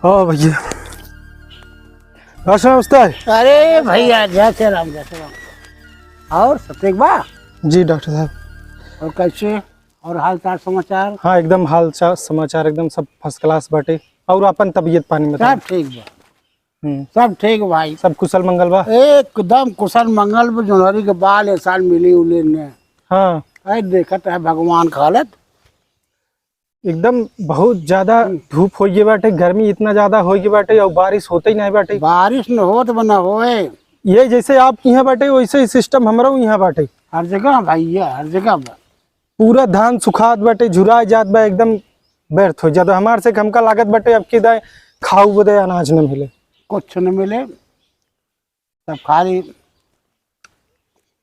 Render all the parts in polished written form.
हाँ भैया नमस्ते। अरे भैया जय श्री राम जय श्री राम। और सब ठीक बा? जी डॉक्टर साहब। और कैसे और हाल चाल समाचार? हाँ एकदम हाल चाल समाचार एकदम सब फर्स्ट क्लास बाटे। और अपन तबीयत पानी में सब ठीक बा, सब ठीक भाई, सब कुशल मंगल बा। एकदम कुशल मंगल बा। जनवरी के बाद ये साल मिली उली ने। हाँ अरे देखत है भगवान का हालत एकदम बहुत ज्यादा धूप हो गई बाटे, गर्मी इतना ज्यादा हो गई बाटे और बारिश होते ही नहीं बाटे। बारिश न होत बना होए। ये जैसे आप यहाँ बाटे वैसे ही सिस्टम हमारा यहाँ बाटे। हर जगह भैया हर जगह बा। पूरा धान सुखात बाटे, झुरा जात बा, एकदम व्यर्थ हो जाता। हमारे से हमका लागत बाटे अब की दाए खाऊ बदे अनाज न मिले, कुछ न मिले, सब खाली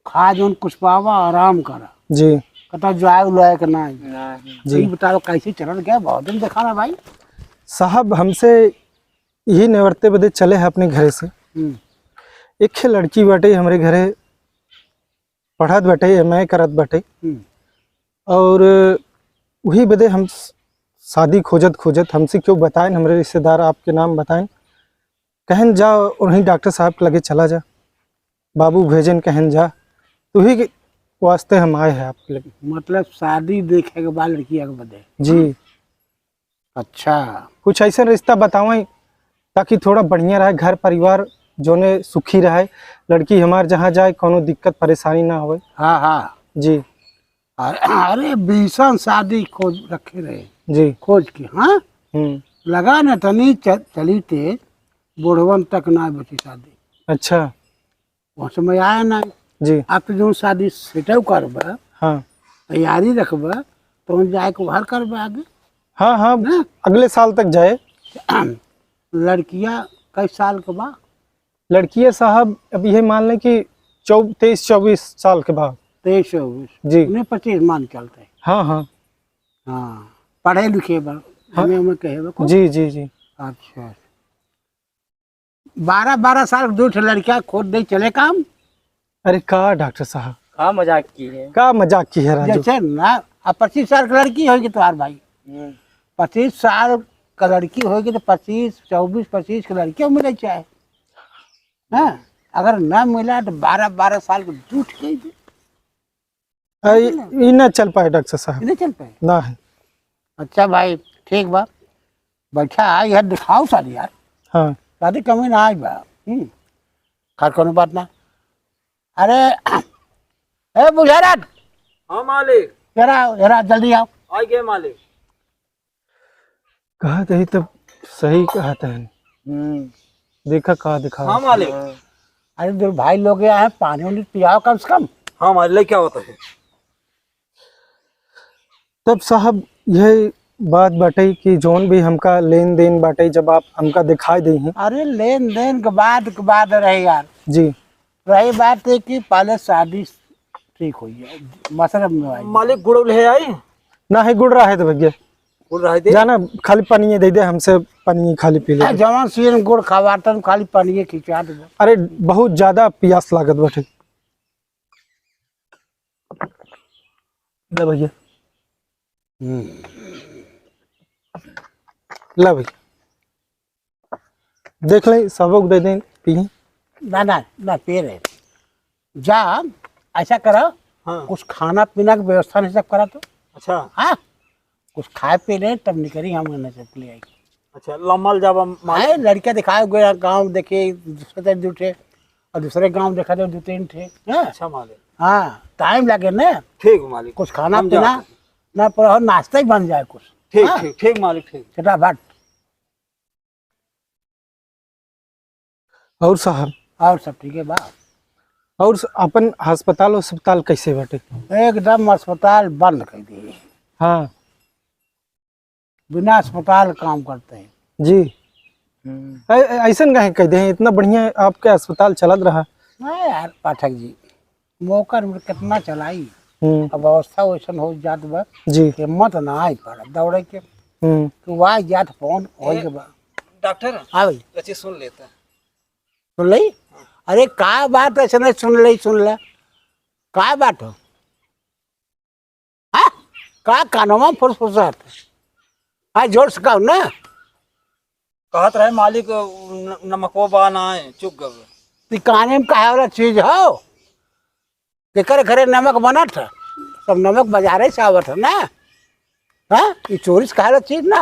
खा जोन कुछ पावा आराम करा। जी कता जाए उलाए के ना जी। बताओ कैसे चलल गया? बहुत दिन देखा ना भाई साहब हमसे यही निवर्ते बदे चले हैं अपने घरे से। एक लड़की बाटे हमारे घरे पढ़त बाटे, एमए करत बाटे और वही बदे हम शादी खोजत खोजत हमसे क्यों बताएं, हमारे रिश्तेदार आपके नाम बताएं, कहन जा उन्हीं डॉक्टर साहब के लगे चला जा, बाबू भेजन कहन जा, तो ही वास्ते हम आए हैं आपके लगे। मतलब शादी देखे के बाद लड़की आगे बढ़े? जी। अच्छा कुछ ऐसा रिश्ता बतावें ताकि थोड़ा बढ़िया रहे, घर परिवार जोने सुखी रहे, लड़की हमारे जहाँ जाए कोनो दिक्कत परेशानी ना हो। हाँ हाँ जी। अरे भीषण शादी खोज रखे रहे जी खोज के। हाँ लगा न तनी चली तेज बुढ़वन तक ना बची शादी। अच्छा वहाँ समय आया ना जी। आप तो जो शादी सेटअप करबा, हाँ तैयारी रखबा तो जाए के बाहर करबा आगे। हाँ हाँ ना? अगले साल तक जाए। लड़कियां कई साल के बाद? लड़कियां साहब अब ये मान लें कि 23-24 साल के बाद। 23-24 जी। 25 मान चलते। हाँ हाँ हाँ पढ़े लिखे बा हाँ। हमें कहे बा जी जी जी। अच्छा 12-12 साल के 2 लड़कियां खोद दे चले काम। अरे का डॉक्टर साहब हाँ मजाक की है। का मजाक की है राजू। जैसे ना अब 25 साल की लड़की होगी तो भाई 25 साल का लड़की होगी तो 24-25 की लड़कियां मिले चाहे। हाँ अगर ना मिला तो 12-12 साल को झूठ गई थी। ये ना चल पाए डॉक्टर साहब, नहीं चल पाए ना है। अच्छा भाई ठीक बा, बैठा यार दिखाओ शादी यार। हाँ शादी कमी ना आई बा। खैर कोनो बात ना। अरे ए बुझारत, हाँ मालिक। जरा जरा जल्दी आओ। आ गए मालिक। कहा था तब सही कहा था, देखा कहा दिखा। हाँ मालिक। अरे दो भाई लोग आए हैं, पानी वानी पियाओ कम से कम। हाँ मालिक क्या होता है? तब साहब यह बात बाटे कि जोन भी हमका लेन देन बाटे जब आप हमका दिखाई दी हैं। अरे लेन देन के बाद रहे यार। जी। रही बात है कि पहले शादी ठीक हुई है, मसरब में आई। मालिक गुड़ ले आई? ना है गुड़ रहा है तो भैया गुड़ रहे थे जाना खाली पनिये दे दे, हमसे पनिये खाली पी ले। जवान सीन गुड़ खवाता खाली पानी खिंचा दे। अरे बहुत ज्यादा प्यास लागत बाटे। ले भैया ला भैया देख ले, सबक दे दें पी। ना ना ना पेड़ है जा ऐसा करो। हाँ। कुछ खाना पीना की व्यवस्था नहीं सब करा तो। अच्छा हाँ कुछ खाए पी ले तब निकली हम सब ले आएगी। अच्छा लम्बल जब आए लड़कियां दिखाए गए गाँव देखे दूसरे थे और दूसरे गांव देखा थे 2-3 थे। हाँ? अच्छा मालिक हाँ टाइम लगे ना। ठीक मालिक। कुछ खाना हम पीना जाते हैं। ना पर नाश्ता ही बन जाए कुछ। ठीक हाँ? ठीक ठीक मालिक ठीक। फटाफट। और साहब और सब ठीक है बात? और अपन अस्पताल कैसे बाटे? एकदम अस्पताल बंद कर दिए, हाँ बिना अस्पताल काम करते हैं। जी। ऐसा कहे कह दे, इतना बढ़िया आपके अस्पताल चलत रहा। हाँ यार पाठक जी मौका में कितना चलाई, अब अवस्था वैसा हो जात बा जी। हिम्मत ना आई पड़ा दौड़े के। तो वहाँ जात फोन हो के बा डॉक्टर हाँ भाई अच्छे सुन लेता है। सुन ली। अरे का बात ऐसे नहीं सुन ले का बात हो? हाँ का कानों में फुसफुसात? हाँ जोर से कहो ना। कहत रहे मालिक नमको बा ना है चुप गए। तिकाने में कहे वाला चीज हो केकर घरे नमक बना था सब नमक बाजारे से आवत है ना। हाँ ये चोरी से कहे वाला चीज ना।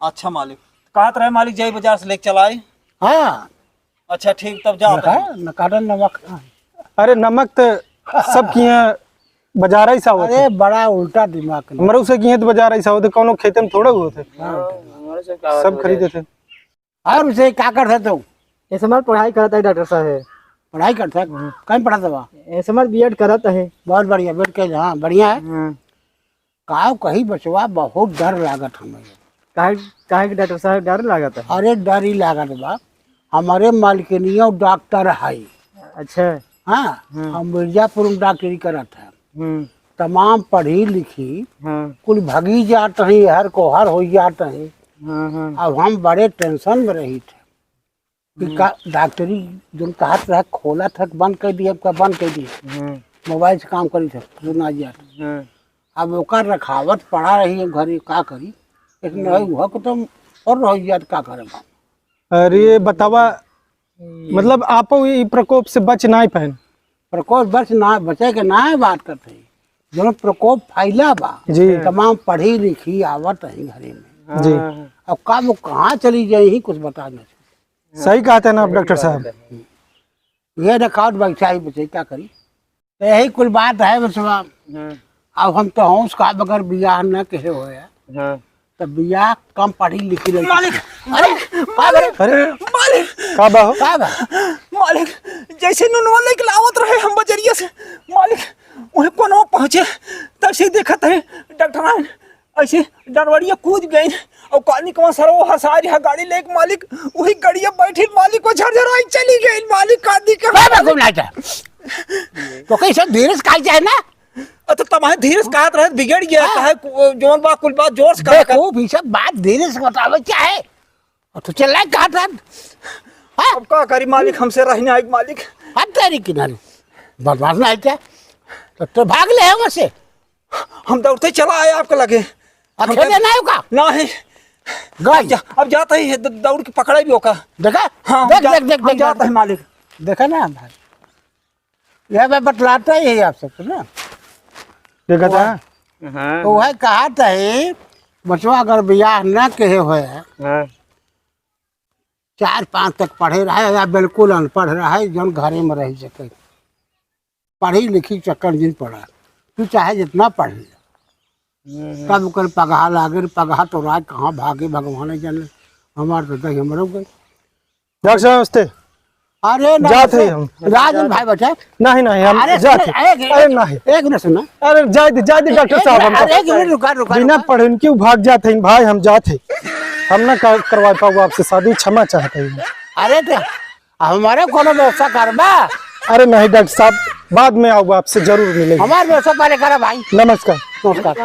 अच्छा मालिक कहत रहे मालिक जय बाजार से लेके चलाए। हाँ अच्छा ठीक तब जा नकारा नमक। अरे नमक तो सब किए बाजार ही सा होते अरे बड़ा उल्टा दिमाग ना। हमारे उसे किए तो बाजार ही सा होते कौन खेते में थोड़े हुए थे सब खरीदे थे। और उसे क्या करते तुम? ऐसे हमारे पढ़ाई करता है डॉक्टर साहब। पढ़ाई करता है कहीं पढ़ाता बा? ऐसे हमारे बीएड करता है। बहुत बढ़िया बैठ के हाँ बढ़िया है। का कहीं बचवा बहुत डर लागत हमें। काहे कि डॉक्टर साहब डर लागत है। अरे डर ही लागत बा। हमारे मालकिनिया डॉक्टर है। अच्छा। हाँ हम मिर्जापुर में डॉक्टरी करत है। तमाम पढ़ी लिखी कुल भगी जात है हर को हर हो जात है। अब हम बड़े टेंशन में रही थे कि डॉक्टरी जो कहत रहा खोला था बंद कर दिया बंद कर दिया मोबाइल से काम करी थे सुना जात। अब ओकर रखावत पड़ा रही है घरे का करी लेकिन वह तो और रह जात का करे। अरे बतावा मतलब आप ये प्रकोप से बच ना पाए। प्रकोप बच ना बचे के ना बात करते हैं जो प्रकोप फैला बा जी तमाम पढ़ी लिखी आवत है घरे में। जी अब का वो कहाँ चली जाए ही कुछ बता नहीं। सही कहते हैं ना आप डॉक्टर साहब। ये रखावट बैठा ही बचे क्या करी तो यही कुल बात है बचवा। अब हम तो हूँ उसका बगैर बियाह न कहे हो तो बियाह कम पढ़ी लिखी रही। मालिक अरे अरे मालिक का बा हो का बा? मालिक जैसे नुनवा लेके लावत रहे हम बजरिया से मालिक वही कोनो पहुंचे तैसे देखत है डॉक्टर ऐसे डरवड़िया कूद गई और कानी कमा सरो हसारी है गाड़ी लेके मालिक वही गाड़िया बैठी मालिक को झरझराई चली गई मालिक कानी का घूमना तो कैसे धीरे से खाई जाए ना। तो तुम्हारे धीरे से कहत रहे बिगड़ गया कहे जोन बा कुल बात जोर से कहा देखो भी सब बात धीरे से बतावे क्या है और तू चल रहा है कहाँ था? अब का करी मालिक हमसे रहने आई मालिक। हट तेरी किनारे बदमाश ना है क्या तो भाग ले वहाँ से। हम दौड़ते चला आए आपके लगे अकेले ना होगा ना है गई अब जाता ही है दौड़ के पकड़ा भी होगा। देखा हाँ देख देख देख देख जाता है मालिक। देखा ना भाई यह मैं बतलाता ही है आप सबको ना। देखा था तो वह कहा था बचवा अगर बियाह न कहे हुए 4-5 तक पढ़े रहे या बिल्कुल अनपढ़ रहे जन घरे में रह सके पढ़ी लिखी चक्कर जिन पढ़ा तू चाहे जितना पढ़ ले तब कर पगहा लागे पगहा तो राज कहाँ भागे भगवान जाने हमारे तो दही हम रुक गए। डॉक्टर साहब नमस्ते। अरे जाते ही हम राजन भाई बचा नहीं नहीं हम अरे जाते अरे नहीं एक मिनट सुना अरे जाए दे डॉक्टर साहब हम अरे एक मिनट रुका रुका बिना पढ़े क्यों भाग जाते हैं भाई हम जाते हम ना करवा पाओ आपसे शादी क्षमा चाहते हैं। अरे तो हमारे कोनो व्यवस्था करबा। अरे नहीं डॉक्टर साहब बाद में आऊंगा आपसे जरूर मिलेंगे। हमारे व्यवस्था पहले करा भाई। नमस्कार। नमस्कार।